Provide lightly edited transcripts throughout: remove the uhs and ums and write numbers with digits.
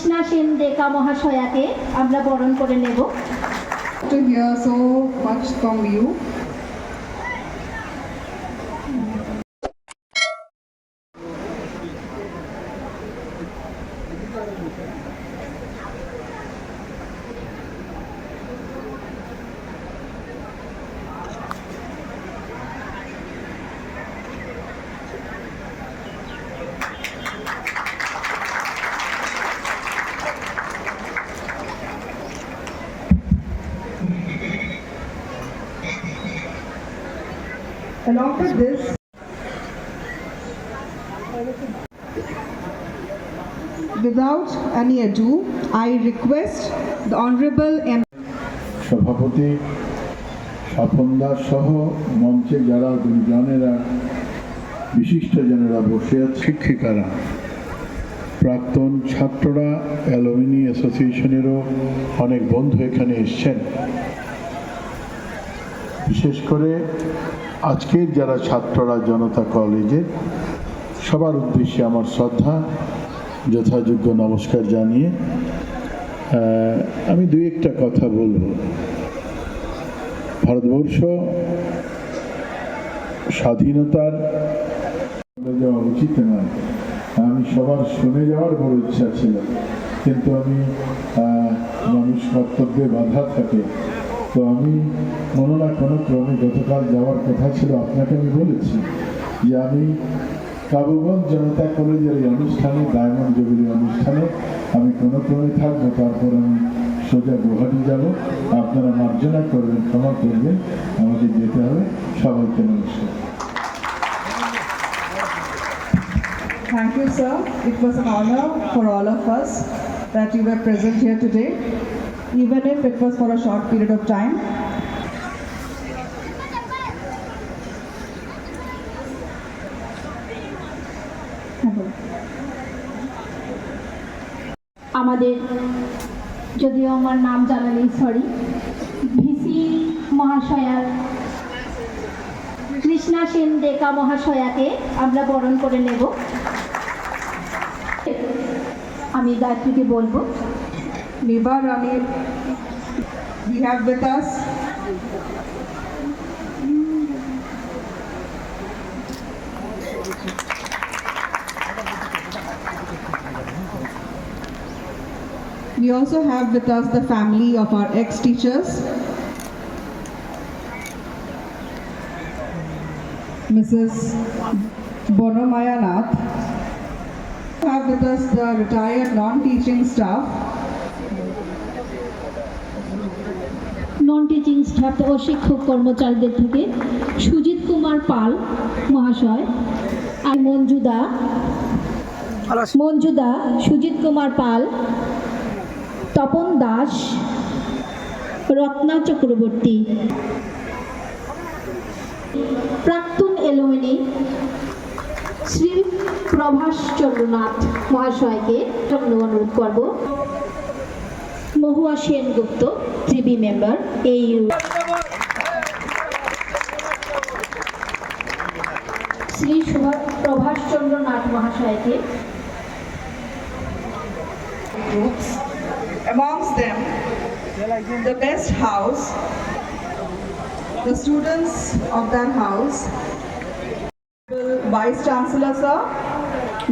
কৃষ্ণা সেন ডেকা মহাশয়াকে আমরা বরণ করে নেব। To hear so much from you. Along with this, without any ado, I request the Honorable সভাপতি স্বপন দাস সহ মঞ্চে যারা গুরুজনেরা বিশিষ্টজনেরা বসে আছে, শিক্ষিকারা, প্রাক্তন ছাত্ররা, অ্যালুমিনি অ্যাসোসিয়েশনেরও অনেক বন্ধু এখানে এসছেন। বিশেষ করে আজকের যারা ছাত্ররা জনতা কলেজের, সবার উদ্দেশ্যে আমার শ্রদ্ধা যথাযোগ্য নমস্কার জানিয়ে আমি দুই একটা কথা বলবো। ভারতবর্ষ স্বাধীনতার যাওয়া উচিত নয়, আমি সবার শুনে যাওয়ার বড় ইচ্ছা ছিল, কিন্তু আমি মানুষ কর্তব্যে বাধা থাকে, তো আমি কোনো না কোনো ক্রমে গতকাল যাওয়ার কথা ছিল। আপনাকে আমি বলেছি যে আমি কাবুগঞ্জ জনতা কলেজের এই অনুষ্ঠানে, ডায়মন্ড জুবিলি অনুষ্ঠানে আমি কোনো ক্রমে থাকবো, তারপর আমি সোজা গুয়াহাটি যাব। আপনারা মার্জনা করবেন, ক্ষমা করবেন, আমাকে যেতে হবে। সবাইকে নমস্কার। Thank you, sir. It was an honor for all of us that you were present here today, even if it was for a short period of time. আমাদের, যদিও আমার নাম জানা নেই, সরি, ভিসি মহাশয়ার কৃষ্ণা সেন ডেকা মহাশয়াকে আমরা বরণ করে নেব। আমি গায়ত্রীকে বলবো। Niba Rani, we have with us we also have with us the family of our ex-teachers, Mrs. Bonomaya Nath. We have with us the retired non-teaching staff, non teaching staff ও শিক্ষক কর্মচারীদের থেকে সুজিত কুমার পাল মহাশয়, আর মঞ্জুদা, সুজিত কুমার পাল, তপন দাস, রত্না চক্রবর্তী, প্রাক্তন এলুমিনি শ্রী প্রভাস চন্দ্রনাথ মহাশয়কে অনুরোধ করব। Mahua Sengupta, 3B member AU, Shri Prabhas Chandranath মহাশয়কে। groups, amongst them the best house, the students of that house, Vice Chancellor Sir,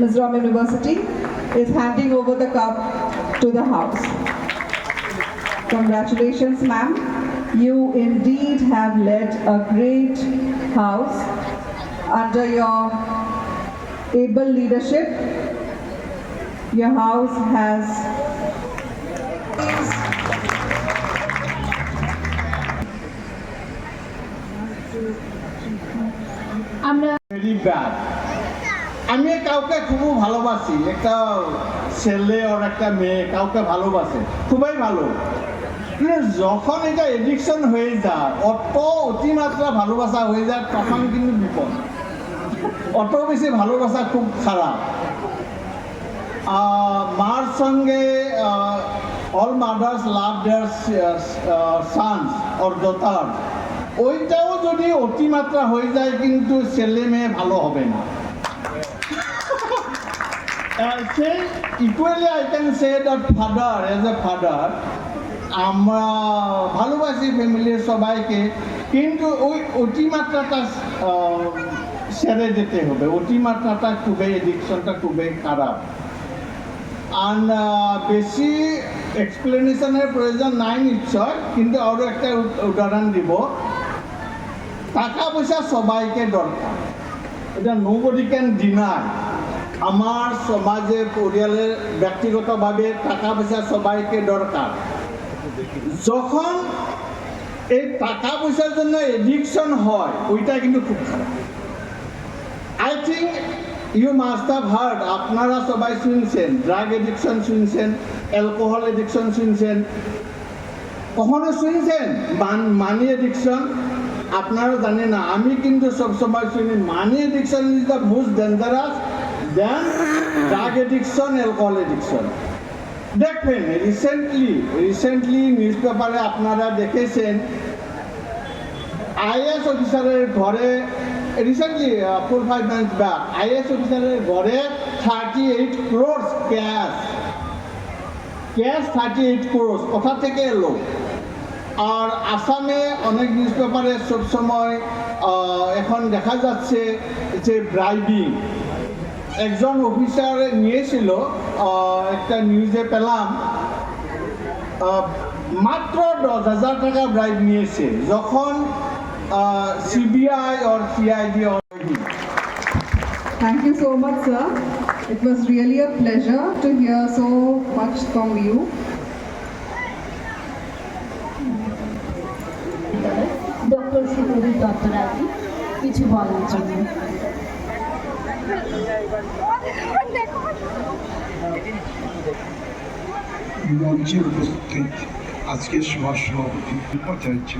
Mizoram University, is handing over the cup to the house. Congratulations, ma'am. You indeed have led a great house. Under your able leadership, your house has আমরা very bad. আমি কাউকে খুব ভালোবাসি, একটা ছেলে ওর একটা মেয়ে কাউকে ভালোবাসে, খুবই ভালো, কিন্তু যখন এটা এডিকশন হয়ে যায়, অত অতিমাত্রা ভালোবাসা হয়ে যায়, তখন কিন্তু বিপদ। অত বেশি ভালোবাসা খুব খারাপ। মার সঙ্গে all mothers love their sons or daughter, ওইটাও যদি অতিমাত্রা হয়ে যায় কিন্তু ছেলে মেয়ে ভালো হবে না। Same, equally I can say that father, as a father, আমরা ভালোবাসি ফ্যামিলির সবাইকে, কিন্তু ওই অতিমাত্রাটা সেরে যেতে হবে। অতিমাত্রাটা খুবই, এডিকশনটা খুবই খারাপ। আর বেশি এক্সপ্লেনেশনের প্রয়োজন নাই নিশ্চয়, কিন্তু আরও একটা উদাহরণ দিব। টাকা পয়সা সবাইকে দরকার, এটা নোবডি ক্যান ডিনাই। আমার সমাজে, পরিয়ালের, ব্যক্তিগতভাবে টাকা পয়সা সবাইকে দরকার। যখন এই টাকা পয়সার জন্য এডিকশন হয়, ওইটা কিন্তু খুব খারাপ। I think you must have heard, আপনারা সবাই শুনছেন, ড্রাগ এডিকশন শুনছেন, অ্যালকোহল এডিকশন শুনছেন, কখনো শুনছেন মানি এডিকশন? আপনারা জানেন না, আমি কিন্তু সবসময় শুনি money addiction is the most dangerous then drug addiction, alcohol addiction. দেখবেন রিসেন্টলি নিউজ পেপারে আপনারা দেখেছেন আইএএস অফিসারের ঘরে, রিসেন্টলি 4-5 months ব্যাক, আইএএস অফিসারের ঘরে 38 crores ক্যাশ 38 crores কোথা থেকে এলো? আর আসামে অনেক নিউজ পেপারে সবসময় এখন দেখা যাচ্ছে যে ব্রাইবিং, একজন অফিসার নিয়েছিল, একটা নিউজে পেলাম, মাত্র 10,000 টাকা ব্রাইব নিয়েছে, যখন CBI or CID already. Thank you so much, sir. It was really a pleasure to hear so much from you. Doctor Supradip দত্তরাজি কিছু বলার জন্য। মঞ্চে উপস্থিত আজকের সভার সভাপতি উপাচার্য